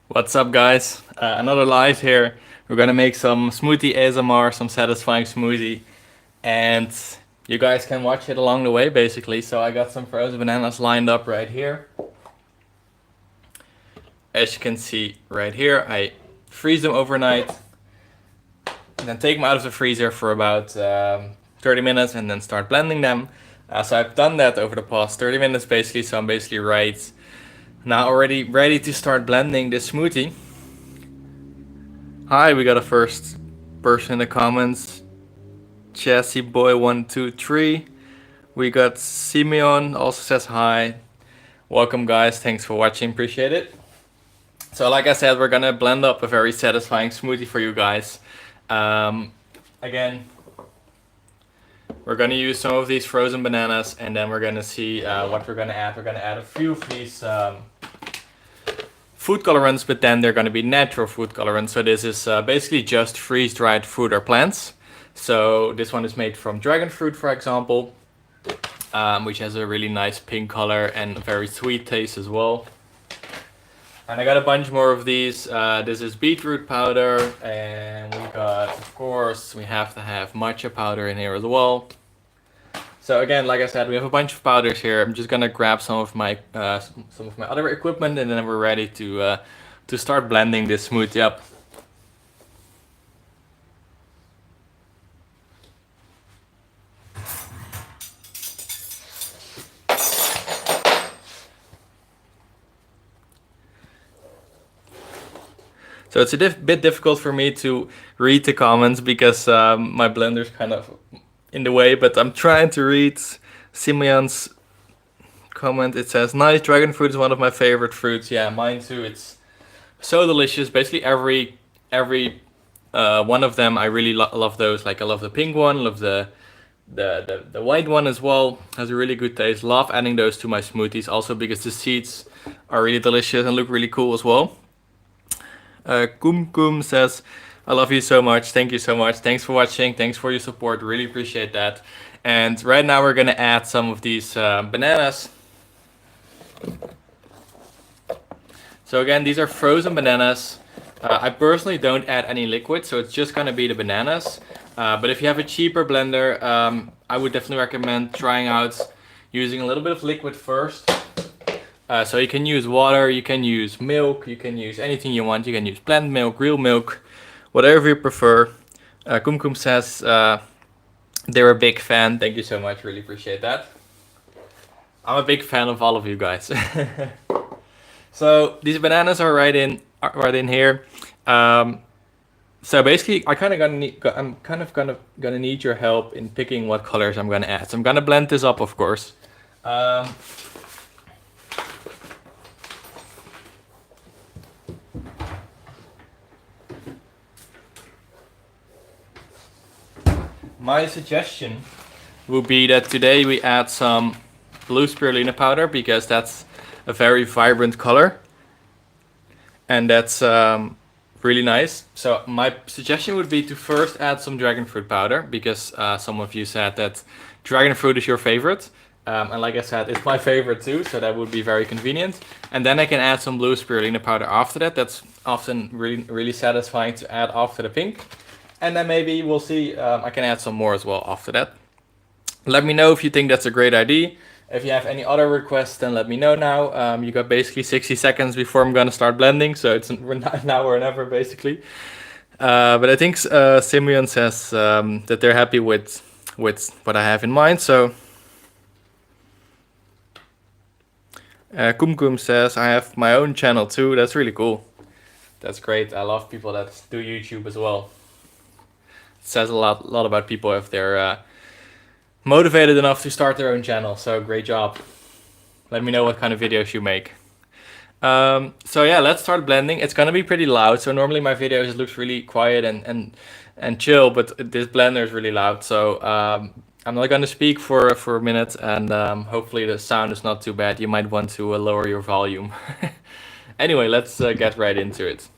What's up, guys? Another live here. We're gonna make some smoothie ASMR, some satisfying smoothie, and you guys can watch it along the way, basically. So I got some frozen bananas lined up right here. As you can see right here, I freeze them overnight, and then take them out of the freezer for about 30 minutes, and then start blending them. So I've done that over the past 30 minutes, basically. So I'm basically right now already ready to start blending this smoothie. Hi, we got a first person in the comments. Chassis Boy 123. We got Simeon also says hi. Welcome, guys. Thanks for watching. Appreciate it. So, like I said, we're gonna blend up a very satisfying smoothie for you guys. Again, we're gonna use some of these frozen bananas, and then we're gonna see what we're gonna add. We're gonna add a few of these food colorants, but then they're going to be natural food colorants. So this is basically just freeze-dried fruit or plants. So this one is made from dragon fruit, for example, which has a really nice pink color and a very sweet taste as well. And I got a bunch more of these. This is beetroot powder, and we got, of course, we have to have matcha powder in here as well. So again, like I said, we have a bunch of powders here. I'm just gonna grab some of my other equipment, and then we're ready to start blending this smoothie up. So it's a bit difficult for me to read the comments because my blender's kind of in the way, but I'm trying to read Simeon's comment. It says, nice, dragon fruit is one of my favorite fruits. Yeah, mine too. It's so delicious. Basically every one of them, I really love those. Like I love the pink one, love the white one as well. Has a really good taste. Love adding those to my smoothies also because the seeds are really delicious and look really cool as well. Kum Kum says, I love you so much. Thank you so much. Thanks for watching. Thanks for your support. Really appreciate that. And right now we're gonna add some of these bananas. So again, these are frozen bananas. I personally don't add any liquid, so it's just gonna be the bananas. But if you have a cheaper blender, I would definitely recommend trying out using a little bit of liquid first. So you can use water, you can use milk, you can use anything you want. You can use plant milk, real milk, whatever you prefer. Kum Kum says they're a big fan. Thank you so much, really appreciate that. I'm a big fan of all of you guys. So these bananas are right in here. So basically, I'm kind of gonna need your help in picking what colors I'm gonna add. So I'm gonna blend this up, of course. My suggestion would be that today we add some blue spirulina powder because that's a very vibrant color and that's really nice. So my suggestion would be to first add some dragon fruit powder because some of you said that dragon fruit is your favorite. And like I said, it's my favorite too, so that would be very convenient. And then I can add some blue spirulina powder after that. That's often really satisfying to add after the pink. And then maybe we'll see, I can add some more as well after that. Let me know if you think that's a great idea. If you have any other requests, then let me know now. You got basically 60 seconds before I'm gonna start blending, so it's now or never basically. But I think Simeon says that they're happy with what I have in mind. So Kum Kum says I have my own channel too. That's really cool. That's great. I love people that do YouTube as well. Says a lot about people if they're motivated enough to start their own channel. So great job. Let me know what kind of videos you make. So yeah, let's start blending. It's gonna be pretty loud. So normally my videos looks really quiet and chill, but this blender is really loud. So I'm not gonna speak for a minute, and hopefully the sound is not too bad. You might want to lower your volume. Anyway, let's get right into it.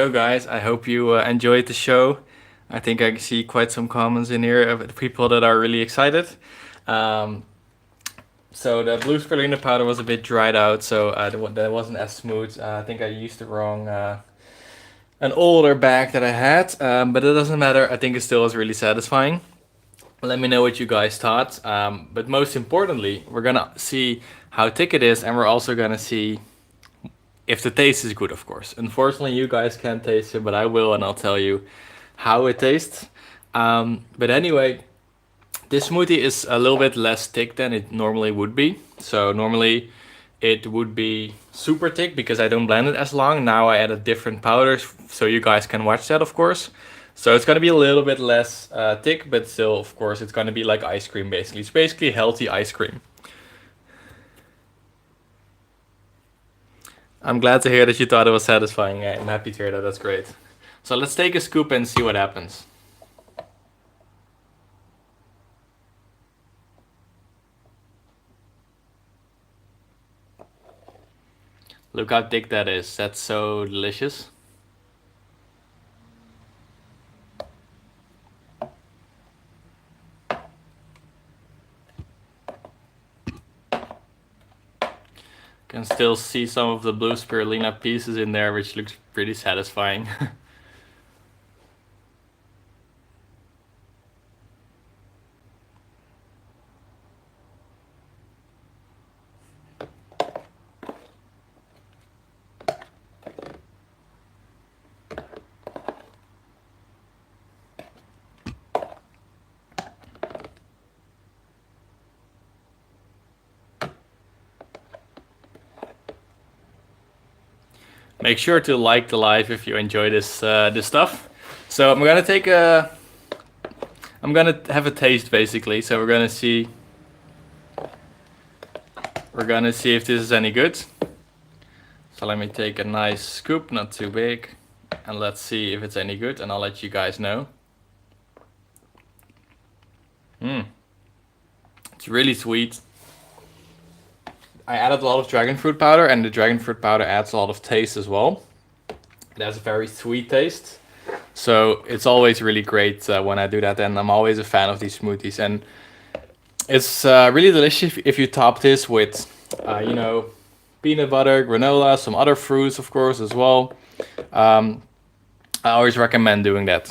go, guys. I hope you enjoyed the show. I think I see quite some comments in here of people that are really excited. Um, so the blue spirulina powder was a bit dried out, so that wasn't as smooth. I think I used the wrong, an older bag that I had, but it doesn't matter. I think it still was really satisfying. Let me know what you guys thought. But most importantly, we're gonna see how thick it is, and we're also gonna see if the taste is good, of course. Unfortunately, you guys can't taste it, but I will, and I'll tell you how it tastes. But anyway, this smoothie is a little bit less thick than it normally would be. So normally it would be super thick because I don't blend it as long. Now I added different powders, so you guys can watch that, of course. So it's gonna be a little bit less thick, but still, of course, it's gonna be like ice cream basically. It's basically healthy ice cream. I'm glad to hear that you thought it was satisfying. I'm happy to hear that. That's great. So let's take a scoop and see what happens. Look how thick that is. That's so delicious. Can still see some of the blue spirulina pieces in there, which looks pretty satisfying. Make sure to like the live if you enjoy this stuff. So I'm gonna have a taste basically. So we're gonna see if this is any good. So let me take a nice scoop, not too big, and let's see if it's any good, and I'll let you guys know. It's really sweet. I added a lot of dragon fruit powder, and the dragon fruit powder adds a lot of taste as well. It has a very sweet taste. So it's always really great when I do that, and I'm always a fan of these smoothies. And it's really delicious if you top this with, peanut butter, granola, some other fruits, of course, as well. I always recommend doing that.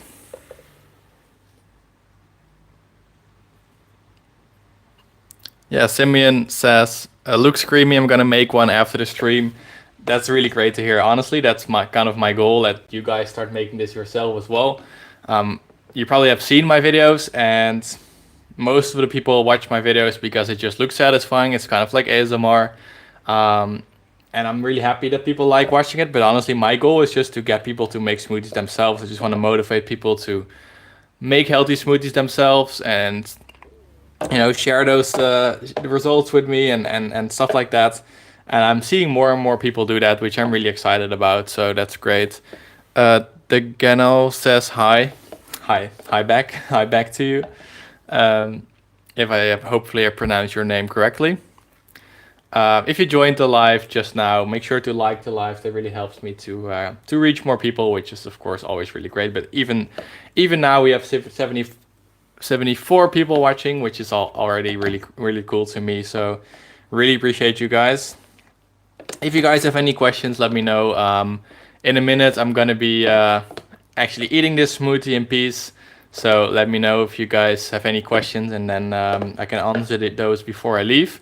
Yeah, Simeon says, looks creamy. I'm gonna make one after the stream. That's really great to hear. Honestly, that's my goal, that you guys start making this yourself as well. You probably have seen my videos, and most of the people watch my videos because it just looks satisfying. It's kind of like ASMR. And I'm really happy that people like watching it. But honestly, my goal is just to get people to make smoothies themselves. I just want to motivate people to make healthy smoothies themselves, and share those the results with me, and stuff like that. And I'm seeing more and more people do that, which I'm really excited about. So that's great. The Gano says hi back, hi back to you. If I hopefully I pronounced your name correctly. If you joined the live just now, make sure to like the live. That really helps me to reach more people, which is of course always really great. But even now we have 74 people watching, which is already really cool to me. So really appreciate you guys. If you guys have any questions, let me know. In a minute, I'm gonna be actually eating this smoothie in peace. So let me know if you guys have any questions, and then I can answer those before I leave.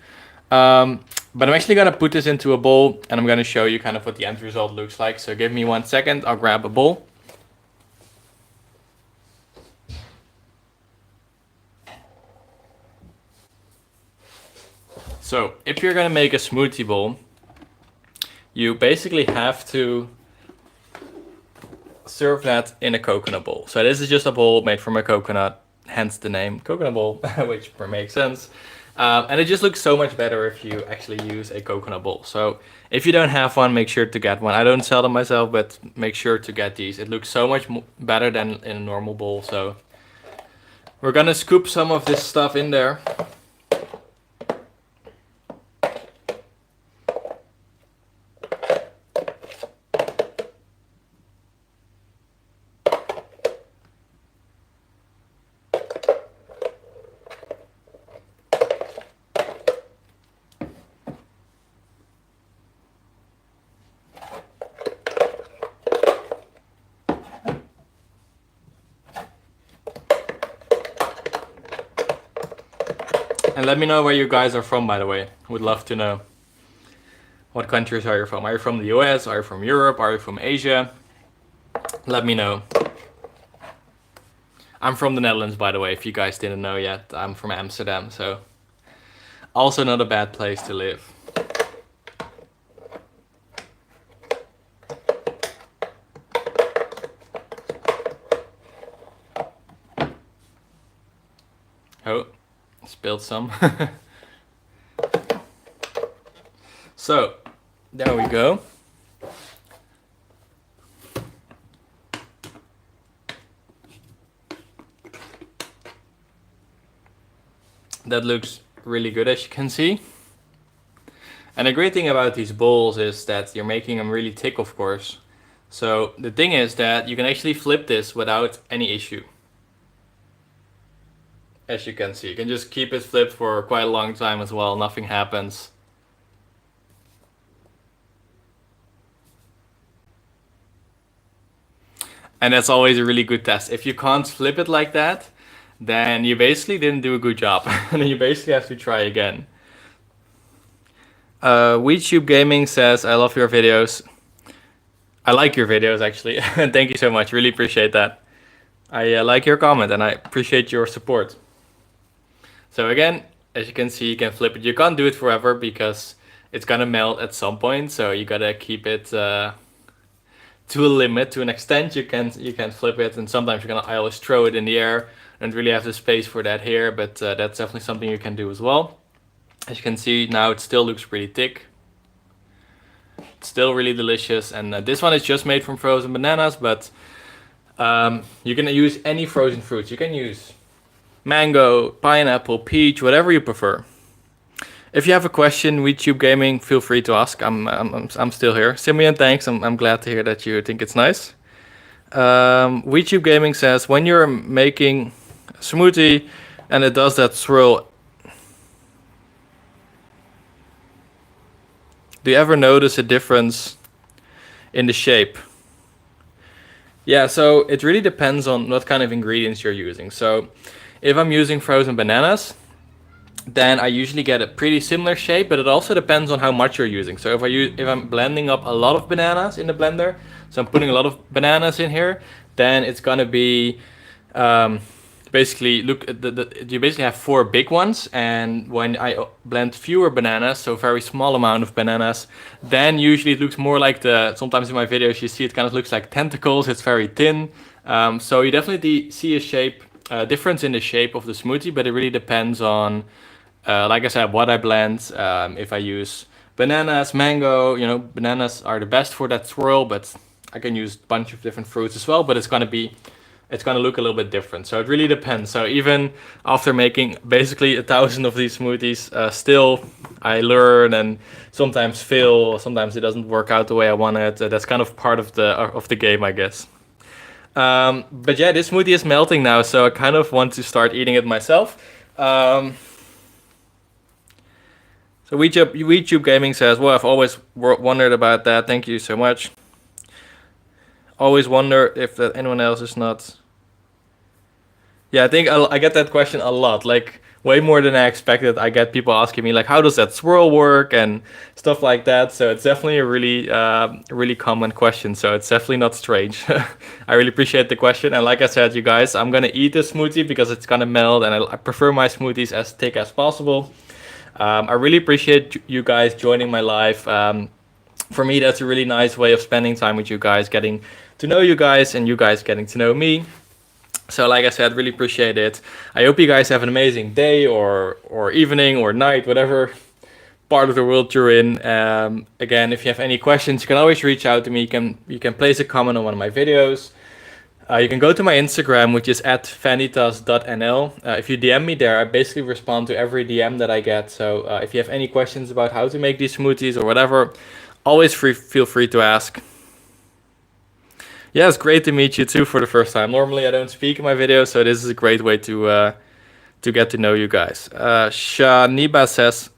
But I'm actually gonna put this into a bowl, and I'm gonna show you kind of what the end result looks like. So give me 1 second, I'll grab a bowl. So if you're gonna make a smoothie bowl, you basically have to serve that in a coconut bowl. So this is just a bowl made from a coconut, hence the name coconut bowl, which makes sense. And it just looks so much better if you actually use a coconut bowl. So if you don't have one, make sure to get one. I don't sell them myself, but make sure to get these. It looks so much better than in a normal bowl. So we're gonna scoop some of this stuff in there. And let me know where you guys are from, by the way. Would love to know. What countries are you from? Are you from the US? Are you from Europe? Are you from Asia? Let me know. I'm from the Netherlands, by the way, if you guys didn't know yet. I'm from Amsterdam, so also not a bad place to live. Oh, spilled some. So, there we go. That looks really good, as you can see. And the great thing about these bowls is that you're making them really thick, of course. So the thing is that you can actually flip this without any issue. As you can see, you can just keep it flipped for quite a long time as well, nothing happens. And that's always a really good test. If you can't flip it like that, then you basically didn't do a good job. And then you basically have to try again. WeTube Gaming says, I love your videos. I like your videos, actually. Thank you so much. Really appreciate that. I like your comment and I appreciate your support. So again, as you can see, you can flip it. You can't do it forever because it's gonna melt at some point. So you gotta keep it to a limit, to an extent. You can flip it, and sometimes I always throw it in the air. Don't really have the space for that here, but that's definitely something you can do as well. As you can see now, it still looks pretty thick. It's still really delicious, and this one is just made from frozen bananas, but you can use any frozen fruits. You can use mango, pineapple, peach, whatever you prefer. If you have a question, WeTube Gaming, feel free to ask. I'm still here. Simeon, thanks. I'm glad to hear that you think it's nice. WeTube Gaming says, when you're making a smoothie and it does that swirl, do you ever notice a difference in the shape? Yeah, so it really depends on what kind of ingredients you're using. So if I'm using frozen bananas, then I usually get a pretty similar shape, but it also depends on how much you're using. So if I'm blending up a lot of bananas in the blender, so I'm putting a lot of bananas in here, then it's gonna be basically, you basically have 4 big ones, and when I blend fewer bananas, so very small amount of bananas, then usually it looks more like sometimes in my videos you see it kind of looks like tentacles. It's very thin. So you definitely see a difference in the shape of the smoothie, but it really depends on, like I said, what I blend. If I use bananas, mango, bananas are the best for that swirl, but I can use a bunch of different fruits as well, but it's gonna look a little bit different. So it really depends. So even after making basically 1,000 of these smoothies, still I learn and sometimes fail. Sometimes it doesn't work out the way I want it. That's kind of part of the game, I guess. But yeah, this smoothie is melting now, so I kind of want to start eating it myself. So WeTube Gaming says, well, I've always wondered about that. Thank you so much. Always wonder if that anyone else is not. Yeah, I think I get that question a lot, like way more than I expected. I get people asking me like, how does that swirl work and stuff like that. So it's definitely a really common question. So it's definitely not strange. I really appreciate the question. And like I said, you guys, I'm gonna eat this smoothie because it's gonna melt, and I prefer my smoothies as thick as possible. I really appreciate you guys joining my live. For me, that's a really nice way of spending time with you guys, getting to know you guys, and you guys getting to know me. So like I said, really appreciate it. I hope you guys have an amazing day or evening or night, whatever part of the world you're in. Again, if you have any questions, you can always reach out to me. You can place a comment on one of my videos. You can go to my Instagram, which is @vanitas.nl. If you DM me there, I basically respond to every DM that I get. So if you have any questions about how to make these smoothies or whatever, always feel free to ask. Yeah, it's great to meet you too for the first time. Normally I don't speak in my videos, so this is a great way to get to know you guys. Shaniba says,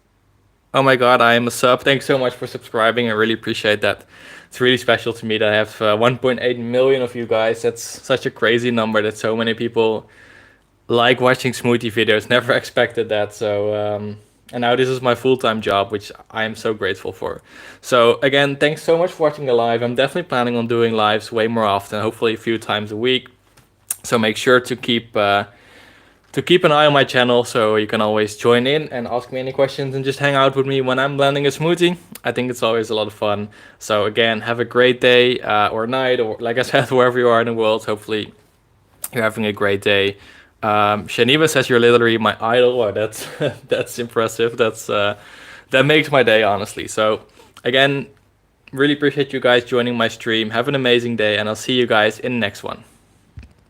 oh my god, I am a sub. Thanks so much for subscribing. I really appreciate that. It's really special to me that I have 1.8 million of you guys. That's such a crazy number that so many people like watching smoothie videos. Never expected that. So and now this is my full-time job, which I am so grateful for. So again, thanks so much for watching the live. I'm definitely planning on doing lives way more often, hopefully a few times a week. So make sure to keep an eye on my channel, so you can always join in and ask me any questions and just hang out with me when I'm blending a smoothie. I think it's always a lot of fun. So again, have a great day or night, or like I said, wherever you are in the world. Hopefully you're having a great day. Shaniva says you're literally my idol. Wow, that's that's impressive. That makes my day, honestly. So again, really appreciate you guys joining my stream. Have an amazing day, and I'll see you guys in the next one.